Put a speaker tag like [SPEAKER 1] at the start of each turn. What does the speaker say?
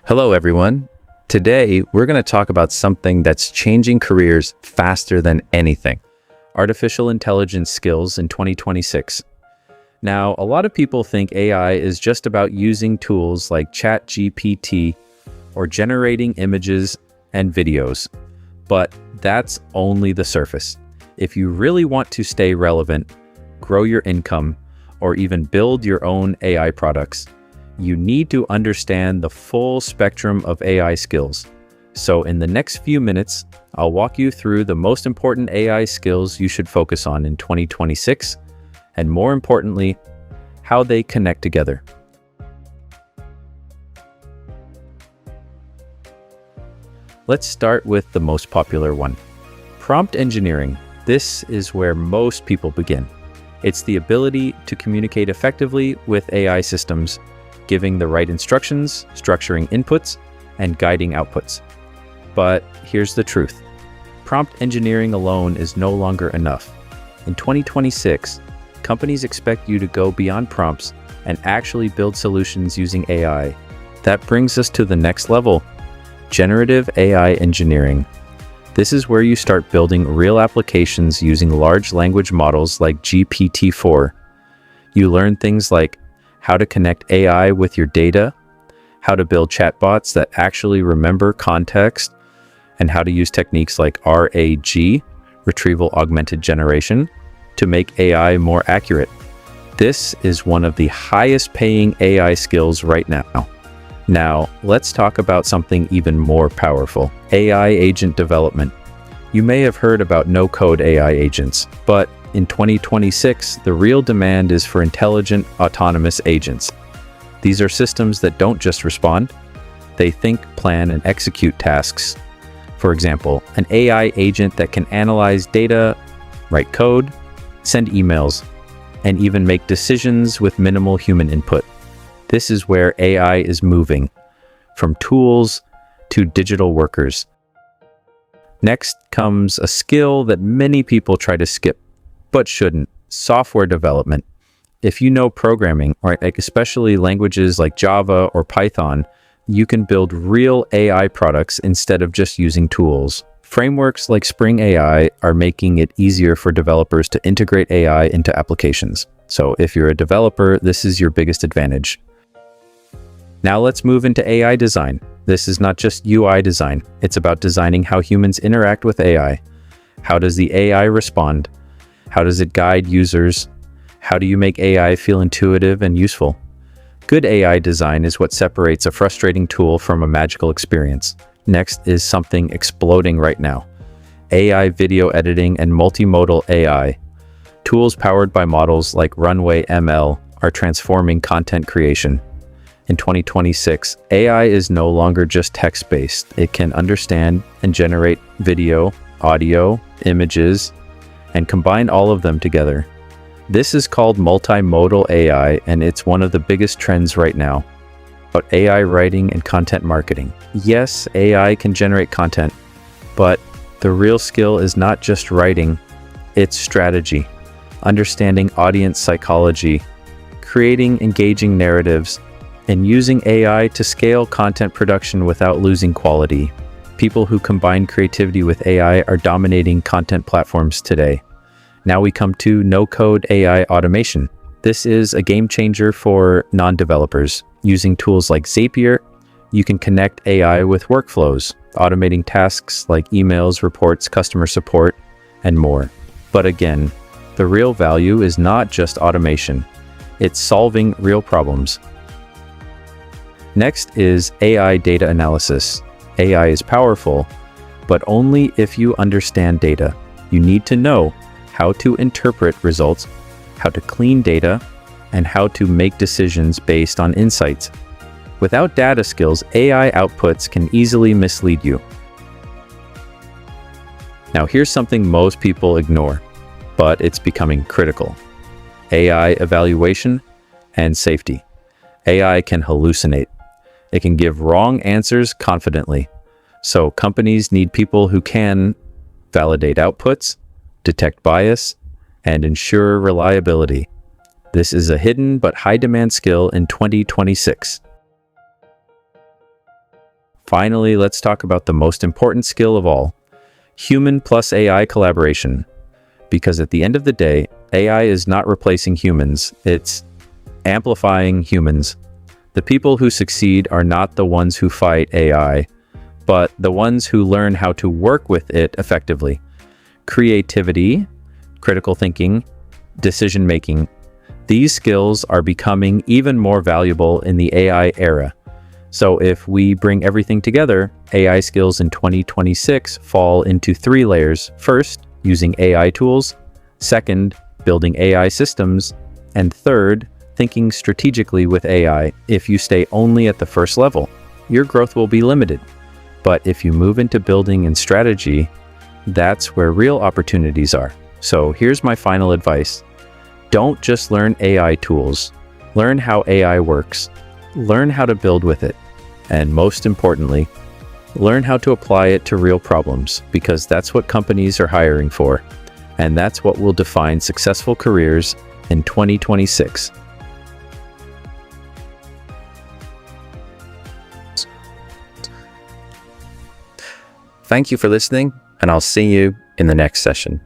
[SPEAKER 1] Hello, everyone. Today, we're going to talk about something that's changing careers faster than anything: artificial intelligence skills in 2026. Now, a lot of people think AI is just about using tools like ChatGPT or generating images and videos, but that's only the surface. If you really want to stay relevant, grow your income, or even build your own AI products, you need to understand the full spectrum of AI skills. So in the next few minutes, I'll walk you through the most important AI skills you should focus on in 2026, and more importantly, how they connect together. Let's start with the most popular one: prompt engineering. This is where most people begin. It's the ability to communicate effectively with AI systems, giving the right instructions, structuring inputs, and guiding outputs. But here's the truth: prompt engineering alone is no longer enough. In 2026, companies expect you to go beyond prompts and actually build solutions using AI. That brings us to the next level: generative AI engineering. This is where you start building real applications using large language models like GPT-4. You learn things like how to connect AI with your data, how to build chatbots that actually remember context, and how to use techniques like RAG, retrieval augmented generation, to make AI more accurate. This is one of the highest paying AI skills right now. Now, let's talk about something even more powerful: AI agent development. You may have heard about no-code AI agents, but in 2026, the real demand is for intelligent, autonomous agents. These are systems that don't just respond, they think, plan, and execute tasks. For example, an AI agent that can analyze data, write code, send emails, and even make decisions with minimal human input. This is where AI is moving, from tools to digital workers. Next comes a skill that many people try to skip, but shouldn't: software development. If you know programming, or especially languages like Java or Python, you can build real AI products instead of just using tools. Frameworks like Spring AI are making it easier for developers to integrate AI into applications. So if you're a developer, this is your biggest advantage. Now let's move into AI design. This is not just UI design. It's about designing how humans interact with AI. How does the AI respond? How does it guide users? How do you make AI feel intuitive and useful? Good AI design is what separates a frustrating tool from a magical experience. Next is something exploding right now: AI video editing and multimodal AI. Tools powered by models like Runway ML are transforming content creation. In 2026, AI is no longer just text-based. It can understand and generate video, audio, images, and combine all of them together. This is called multimodal AI, and it's one of the biggest trends right now. About AI writing and content marketing. Yes, AI can generate content, but the real skill is not just writing, it's strategy, understanding audience psychology, creating engaging narratives, and using AI to scale content production without losing quality. People who combine creativity with AI are dominating content platforms today. Now we come to no-code AI automation. This is a game changer for non-developers. Using tools like Zapier, you can connect AI with workflows, automating tasks like emails, reports, customer support, and more. But again, the real value is not just automation. It's solving real problems. Next is AI data analysis. AI is powerful, but only if you understand data. You need to know how to interpret results, how to clean data, and how to make decisions based on insights. Without data skills, AI outputs can easily mislead you. Now here's something most people ignore, but it's becoming critical: AI evaluation and safety. AI can hallucinate. It can give wrong answers confidently. So companies need people who can validate outputs, detect bias, and ensure reliability. This is a hidden but high-demand skill in 2026. Finally, let's talk about the most important skill of all, human plus AI collaboration. Because at the end of the day, AI is not replacing humans, it's amplifying humans. The people who succeed are not the ones who fight AI, but the ones who learn how to work with it effectively. Creativity, critical thinking, decision-making. These skills are becoming even more valuable in the AI era. So if we bring everything together, AI skills in 2026 fall into 3 layers. First, using AI tools. Second, building AI systems. And third, thinking strategically with AI. If you stay only at the first level, your growth will be limited. But if you move into building and strategy, that's where real opportunities are. So here's my final advice. Don't just learn AI tools. Learn how AI works. Learn how to build with it. And most importantly, learn how to apply it to real problems, because that's what companies are hiring for. And that's what will define successful careers in 2026. Thank you for listening, and I'll see you in the next session.